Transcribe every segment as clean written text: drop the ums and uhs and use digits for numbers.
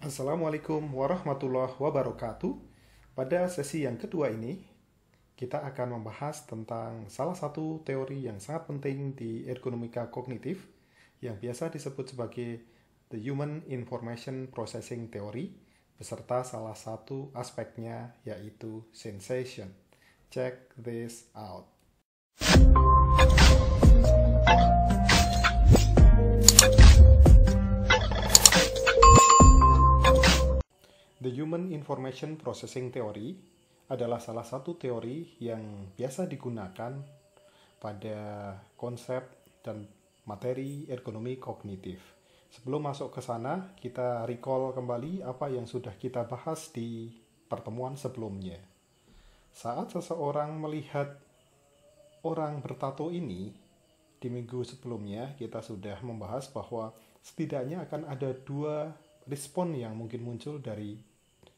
Assalamualaikum warahmatullahi wabarakatuh. Pada sesi yang kedua ini, kita akan membahas tentang salah satu teori yang sangat penting di ergonomika kognitif yang biasa disebut sebagai The Human Information Processing Theory beserta salah satu aspeknya yaitu sensation. Check this out. The Human Information Processing Theory adalah salah satu teori yang biasa digunakan pada konsep dan materi ergonomi kognitif. Sebelum masuk ke sana, kita recall kembali apa yang sudah kita bahas di pertemuan sebelumnya. Saat seseorang melihat orang bertato ini, di minggu sebelumnya kita sudah membahas bahwa setidaknya akan ada dua respon yang mungkin muncul dari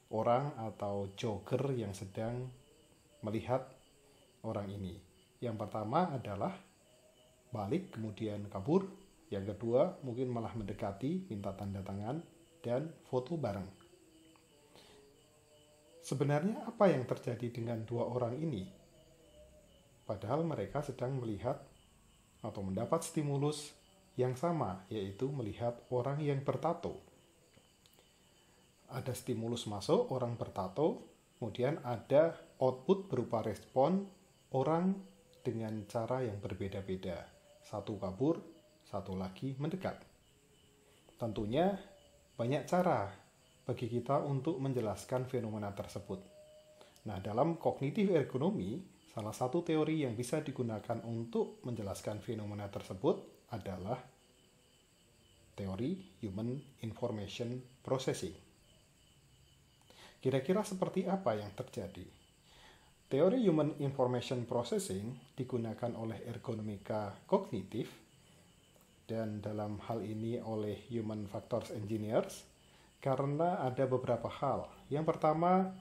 orang atau jogger yang sedang melihat orang ini. Yang pertama adalah balik kemudian kabur. Yang kedua mungkin malah mendekati, minta tanda tangan, dan foto bareng. Sebenarnya apa yang terjadi dengan dua orang ini? Padahal mereka sedang melihat atau mendapat stimulus yang sama, yaitu melihat orang yang bertato. Ada stimulus masuk, orang bertato, kemudian ada output berupa respon orang dengan cara yang berbeda-beda. Satu kabur, satu lagi mendekat. Tentunya banyak cara bagi kita untuk menjelaskan fenomena tersebut. Nah, dalam kognitif ergonomi, salah satu teori yang bisa digunakan untuk menjelaskan fenomena tersebut adalah teori Human Information Processing. Kira-kira seperti apa yang terjadi? Teori Human Information Processing digunakan oleh ergonomika kognitif dan dalam hal ini oleh Human Factors Engineers karena ada beberapa hal. Yang pertama,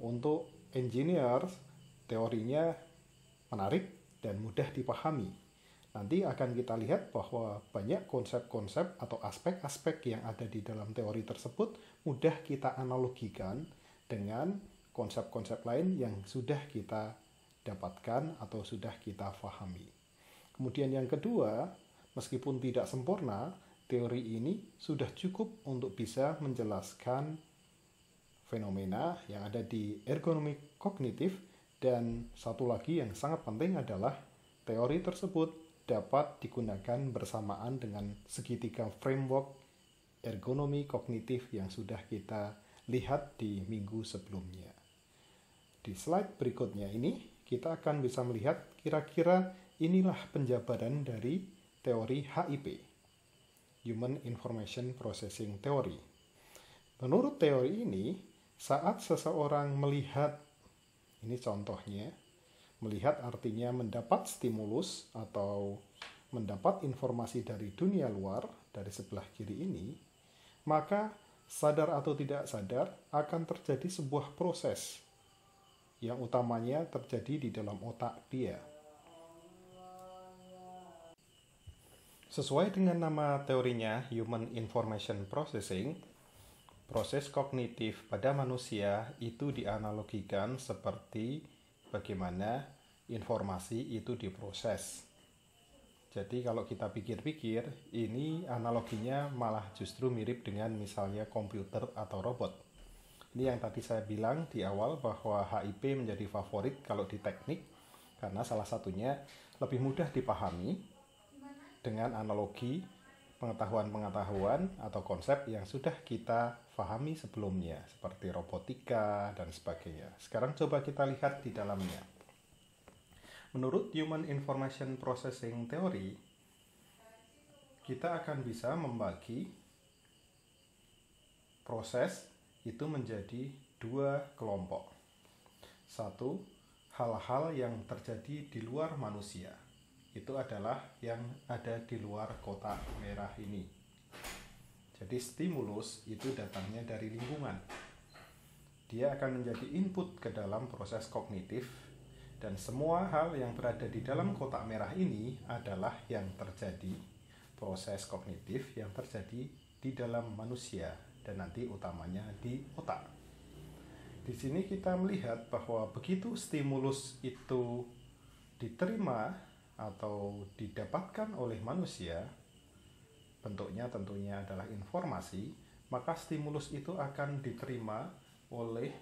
untuk engineers, teorinya menarik dan mudah dipahami. Nanti akan kita lihat bahwa banyak konsep-konsep atau aspek-aspek yang ada di dalam teori tersebut mudah kita analogikan dengan konsep-konsep lain yang sudah kita dapatkan atau sudah kita pahami. Kemudian yang kedua, meskipun tidak sempurna, teori ini sudah cukup untuk bisa menjelaskan fenomena yang ada di ergonomi kognitif, dan satu lagi yang sangat penting adalah teori tersebut dapat digunakan bersamaan dengan segitiga framework ergonomi kognitif yang sudah kita lihat di minggu sebelumnya. Di slide berikutnya ini, kita akan bisa melihat kira-kira inilah penjabaran dari teori HIP, Human Information Processing Theory. Menurut teori ini, saat seseorang melihat, ini contohnya, melihat artinya mendapat stimulus atau mendapat informasi dari dunia luar, dari sebelah kiri ini, maka sadar atau tidak sadar akan terjadi sebuah proses yang utamanya terjadi di dalam otak dia. Sesuai dengan nama teorinya Human Information Processing, proses kognitif pada manusia itu dianalogikan seperti bagaimana informasi itu diproses. Jadi kalau kita pikir-pikir, ini analoginya malah justru mirip dengan misalnya komputer atau robot. Ini yang tadi saya bilang di awal bahwa HIP menjadi favorit kalau di teknik, karena salah satunya lebih mudah dipahami dengan analogi pengetahuan-pengetahuan atau konsep yang sudah kita pahami sebelumnya, seperti robotika dan sebagainya. Sekarang coba kita lihat di dalamnya. Menurut Human Information Processing Theory, kita akan bisa membagi proses itu menjadi dua kelompok. Satu, hal-hal yang terjadi di luar manusia. Itu adalah yang ada di luar kotak merah ini. Jadi stimulus itu datangnya dari lingkungan. Dia akan menjadi input ke dalam proses kognitif. Dan semua hal yang berada di dalam kotak merah ini adalah yang terjadi, proses kognitif yang terjadi di dalam manusia, dan nanti utamanya di otak. Di sini kita melihat bahwa begitu stimulus itu diterima atau didapatkan oleh manusia, bentuknya tentunya adalah informasi, maka stimulus itu akan diterima oleh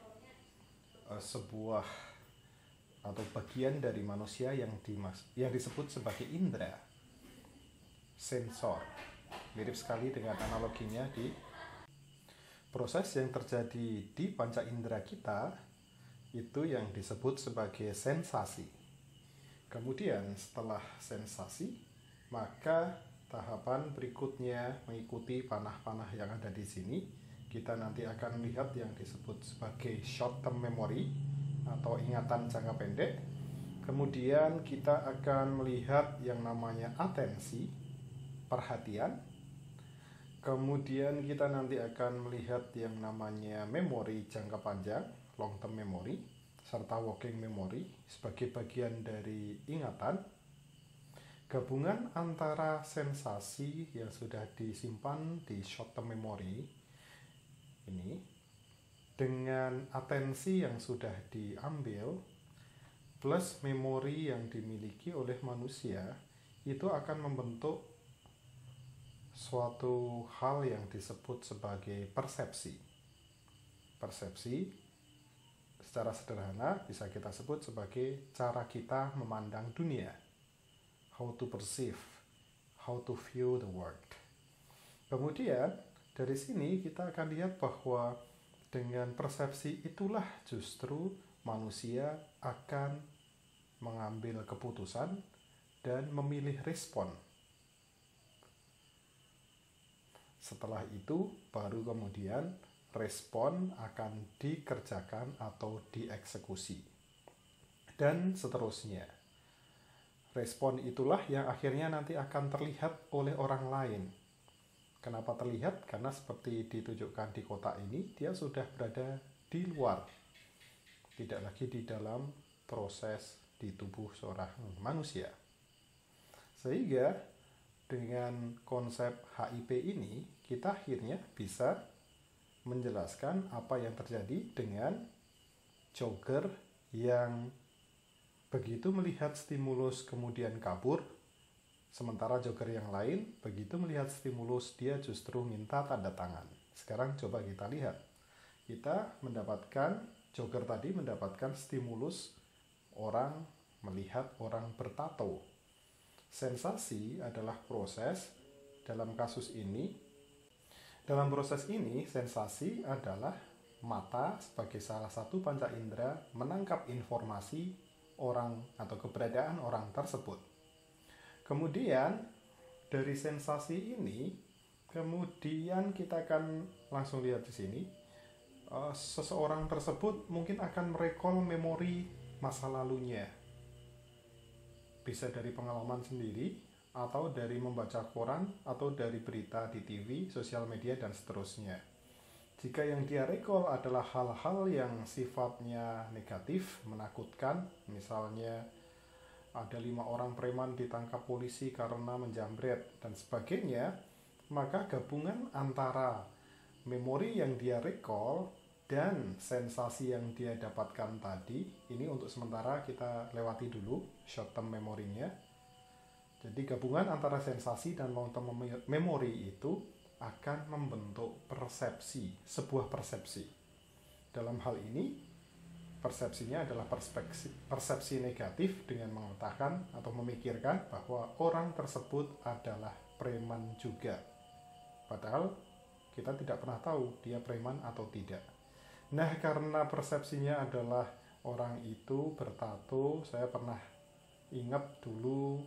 sebuah atau bagian dari manusia yang disebut sebagai indera, sensor. Mirip sekali dengan analoginya di proses yang terjadi di panca indera kita, itu yang disebut sebagai sensasi. Kemudian setelah sensasi, maka tahapan berikutnya mengikuti panah-panah yang ada di sini. Kita nanti akan lihat yang disebut sebagai short term memory atau ingatan jangka pendek. Kemudian kita akan melihat yang namanya atensi, perhatian. Kemudian kita nanti akan melihat yang namanya memori jangka panjang, long term memory, serta working memory sebagai bagian dari ingatan. Gabungan antara sensasi yang sudah disimpan di short term memory ini dengan atensi yang sudah diambil plus memori yang dimiliki oleh manusia, itu akan membentuk suatu hal yang disebut sebagai persepsi. Persepsi secara sederhana bisa kita sebut sebagai cara kita memandang dunia. How to perceive, how to view the world. Kemudian dari sini kita akan lihat bahwa dengan persepsi itulah justru manusia akan mengambil keputusan dan memilih respon. Setelah itu baru kemudian respon akan dikerjakan atau dieksekusi. Dan seterusnya. Respon itulah yang akhirnya nanti akan terlihat oleh orang lain. Kenapa terlihat? Karena seperti ditunjukkan di kotak ini, dia sudah berada di luar. Tidak lagi di dalam proses di tubuh seorang manusia. Sehingga dengan konsep HIP ini, kita akhirnya bisa menjelaskan apa yang terjadi dengan jogger yang begitu melihat stimulus kemudian kabur, sementara jogger yang lain begitu melihat stimulus dia justru minta tanda tangan. Sekarang coba kita lihat. Kita mendapatkan, jogger tadi mendapatkan stimulus orang melihat orang bertato. Sensasi adalah proses dalam kasus ini. Dalam proses ini, sensasi adalah mata sebagai salah satu panca indera menangkap informasi orang atau keberadaan orang tersebut. Kemudian dari sensasi ini, kemudian kita akan langsung lihat di sini, seseorang tersebut mungkin akan merecall memori masa lalunya. Bisa dari pengalaman sendiri, atau dari membaca koran, atau dari berita di TV, sosial media, dan seterusnya. Jika yang dia recall adalah hal-hal yang sifatnya negatif, menakutkan, misalnya ada 5 orang preman ditangkap polisi karena menjamret dan sebagainya, maka gabungan antara memori yang dia recall dan sensasi yang dia dapatkan tadi, ini untuk sementara kita lewati dulu short term memorinya. Jadi gabungan antara sensasi dan long term memory itu akan membentuk persepsi, sebuah persepsi. Dalam hal ini, persepsinya adalah persepsi negatif dengan mengatakan atau memikirkan bahwa orang tersebut adalah preman juga. Padahal kita tidak pernah tahu dia preman atau tidak. Nah, karena persepsinya adalah orang itu bertato, saya pernah ingat dulu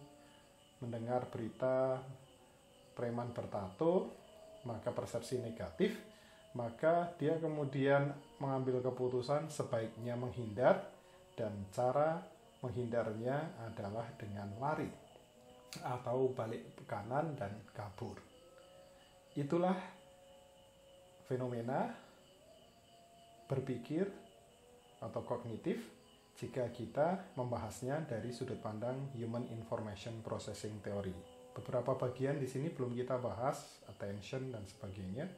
mendengar berita preman bertato, maka persepsi negatif, maka dia kemudian mengambil keputusan sebaiknya menghindar, dan cara menghindarnya adalah dengan lari atau balik ke kanan dan kabur. Itulah fenomena berpikir atau kognitif jika kita membahasnya dari sudut pandang Human Information Processing Theory. Beberapa bagian di sini belum kita bahas, attention dan sebagainya.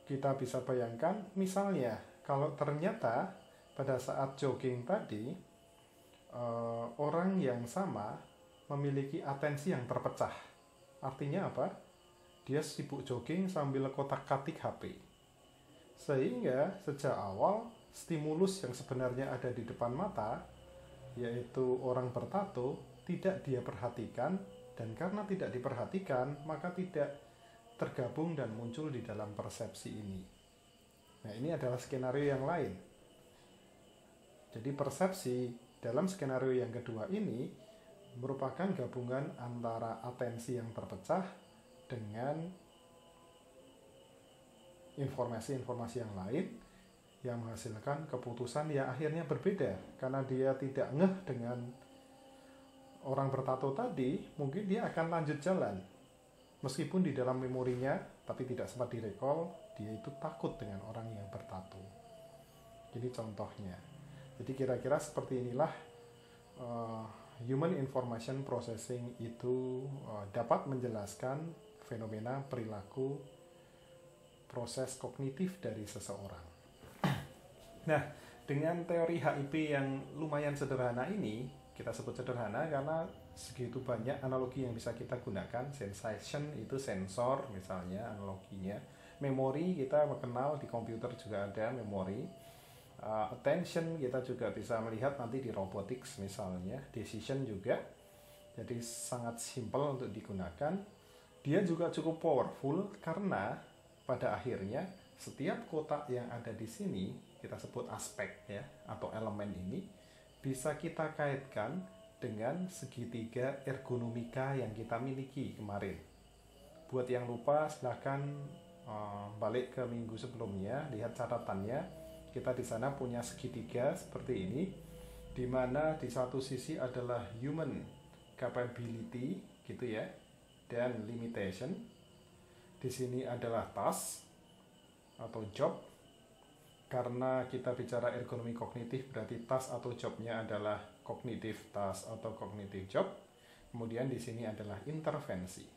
kita bisa bayangkan, misalnya kalau ternyata pada saat jogging tadi orang yang sama memiliki atensi yang terpecah. Artinya apa? Dia sibuk jogging sambil kotak-katik HP. Sehingga sejak awal stimulus yang sebenarnya ada di depan mata, yaitu orang bertato, tidak dia perhatikan, dan karena tidak diperhatikan maka tidak tergabung dan muncul di dalam persepsi ini. Nah, ini adalah skenario yang lain. Jadi persepsi dalam skenario yang kedua ini merupakan gabungan antara atensi yang terpecah dengan informasi-informasi yang lain yang menghasilkan keputusan yang akhirnya berbeda. Karena dia tidak ngeh dengan orang bertato tadi, mungkin dia akan lanjut jalan. Meskipun di dalam memorinya, tapi tidak sempat direcall, dia itu takut dengan orang yang bertato. Jadi contohnya. Jadi kira-kira seperti inilah human information processing itu dapat menjelaskan fenomena perilaku proses kognitif dari seseorang. Nah, dengan teori HIP yang lumayan sederhana ini, kita sebut sederhana karena segitu banyak analogi yang bisa kita gunakan. Sensation itu sensor misalnya analoginya. Memori kita mengenal di komputer juga ada memori. Attention kita juga bisa melihat nanti di robotics misalnya. Decision juga. Jadi sangat simple untuk digunakan. Dia juga cukup powerful karena pada akhirnya setiap kotak yang ada di sini kita sebut aspek ya atau elemen ini bisa kita kaitkan dengan segitiga ergonomika yang kita miliki kemarin. Buat yang lupa silahkan balik ke minggu sebelumnya, lihat catatannya. Kita di sana punya segitiga seperti ini, di mana di satu sisi adalah human capability gitu ya, dan limitation. Di sini adalah task atau job. Karena kita bicara ergonomi kognitif, berarti task atau jobnya adalah kognitif task atau kognitif job. Kemudian di sini adalah intervensi.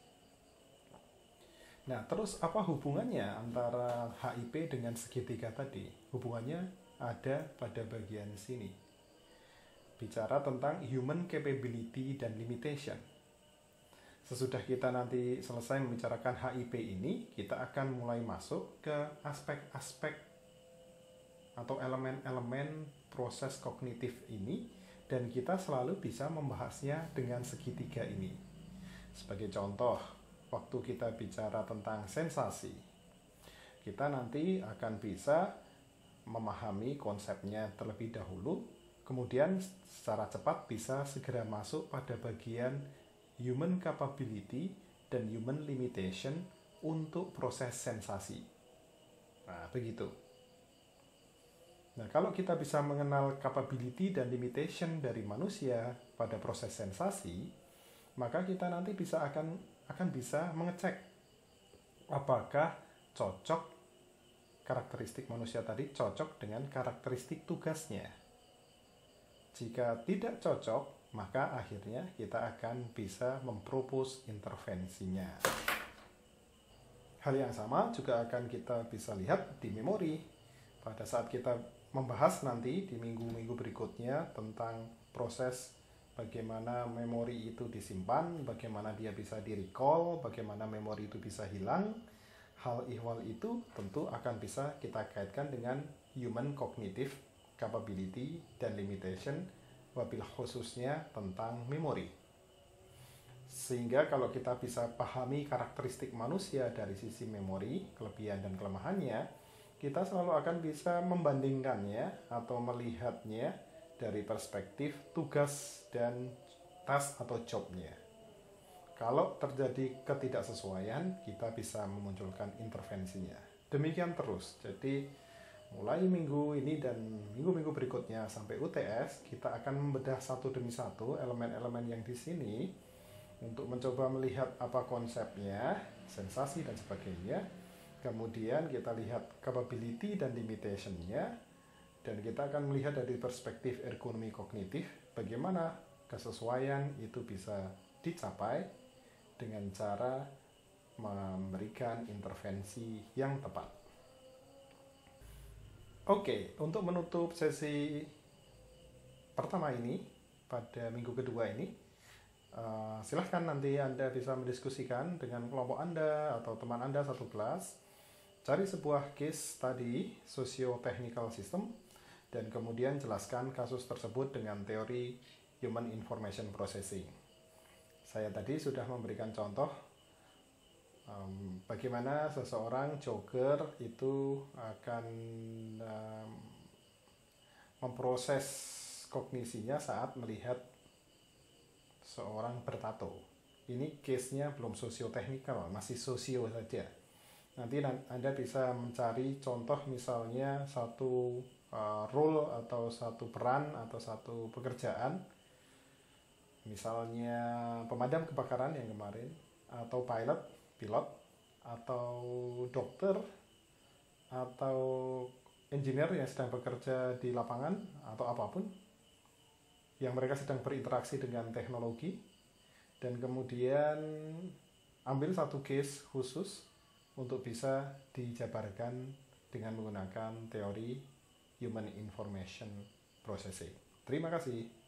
Nah, terus apa hubungannya antara HIP dengan segitiga tadi? Hubungannya ada pada bagian sini. Bicara tentang human capability dan limitation. Sesudah kita nanti selesai membicarakan HIP ini, kita akan mulai masuk ke aspek-aspek atau elemen-elemen proses kognitif ini, dan kita selalu bisa membahasnya dengan segitiga ini. Sebagai contoh, waktu kita bicara tentang sensasi, kita nanti akan bisa memahami konsepnya terlebih dahulu, kemudian secara cepat bisa segera masuk pada bagian human capability dan human limitation untuk proses sensasi. Nah, begitu. Nah, kalau kita bisa mengenal capability dan limitation dari manusia pada proses sensasi, maka kita nanti akan bisa mengecek apakah cocok karakteristik manusia tadi cocok dengan karakteristik tugasnya. Jika tidak cocok, maka akhirnya kita akan bisa mempropose intervensinya. Hal yang sama juga akan kita bisa lihat di memori. Pada saat kita membahas nanti di minggu-minggu berikutnya tentang proses bagaimana memori itu disimpan, bagaimana dia bisa di-recall, bagaimana memori itu bisa hilang. Hal ihwal itu tentu akan bisa kita kaitkan dengan human cognitive capability dan limitation, wabil khususnya tentang memori. Sehingga kalau kita bisa pahami karakteristik manusia dari sisi memori, kelebihan dan kelemahannya, kita selalu akan bisa membandingkannya atau melihatnya dari perspektif tugas dan task atau jobnya. Kalau terjadi ketidaksesuaian, kita bisa memunculkan intervensinya. Demikian terus. Jadi mulai minggu ini dan minggu-minggu berikutnya sampai UTS, kita akan membedah satu demi satu elemen-elemen yang di sini untuk mencoba melihat apa konsepnya, sensasi dan sebagainya. Kemudian kita lihat capability dan limitation-nya, dan kita akan melihat dari perspektif ergonomi kognitif bagaimana kesesuaian itu bisa dicapai dengan cara memberikan intervensi yang tepat. Oke, untuk menutup sesi pertama ini, pada minggu kedua ini, silahkan nanti Anda bisa mendiskusikan dengan kelompok Anda atau teman Anda satu kelas. Cari sebuah case tadi, socio-technical system, dan kemudian jelaskan kasus tersebut dengan teori Human Information Processing. Saya tadi sudah memberikan contoh bagaimana seseorang jogger itu akan memproses kognisinya saat melihat seorang bertato. Ini case-nya belum sosio-technical, masih sosio saja. Nanti Anda bisa mencari contoh misalnya satu role atau satu peran atau satu pekerjaan, misalnya pemadam kebakaran yang kemarin, atau pilot, atau dokter, atau engineer yang sedang bekerja di lapangan, atau apapun yang mereka sedang berinteraksi dengan teknologi, dan kemudian ambil satu case khusus untuk bisa dijabarkan dengan menggunakan teori Human Information Processing. Terima kasih.